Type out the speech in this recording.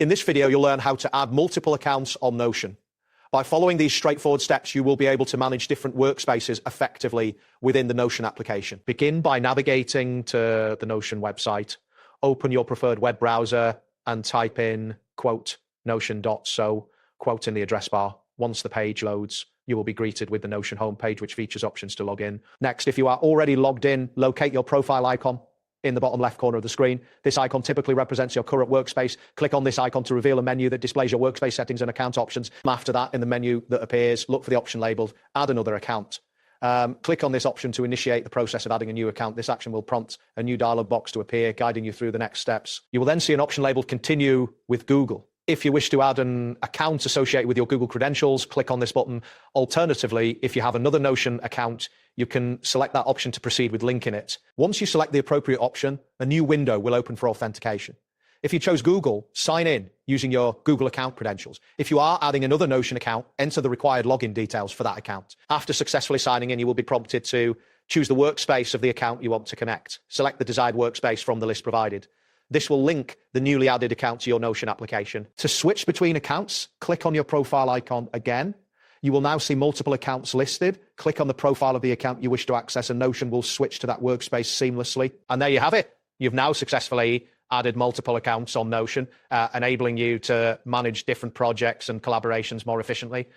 In this video, you'll learn how to add multiple accounts on Notion. By following these straightforward steps, you will be able to manage different workspaces effectively within the Notion application. Begin by navigating to the Notion website. Open your preferred web browser and type in Notion.so, quote in the address bar. Once the page loads, you will be greeted with the Notion homepage, which features options to log in. Next, if you are already logged in, locate your profile icon in the bottom left corner of the screen. This icon typically represents your current workspace. Click on this icon to reveal a menu that displays your workspace settings and account options. After that, in the menu that appears, look for the option labeled Add Another Account. Click on this option to initiate the process of adding a new account. This action will prompt a new dialog box to appear, guiding you through the next steps. You will then see an option labeled Continue with Google. If you wish to add an account associated with your Google credentials, click on this button. Alternatively, if you have another Notion account, you can select that option to proceed with linking it. Once you select the appropriate option, a new window will open for authentication. If you chose Google, sign in using your Google account credentials. If you are adding another Notion account, enter the required login details for that account. After successfully signing in, you will be prompted to choose the workspace of the account you want to connect. Select the desired workspace from the list provided. This will link the newly added account to your Notion application. To switch between accounts, click on your profile icon again. You will now see multiple accounts listed. Click on the profile of the account you wish to access and Notion will switch to that workspace seamlessly. And there you have it. You've now successfully added multiple accounts on Notion, enabling you to manage different projects and collaborations more efficiently.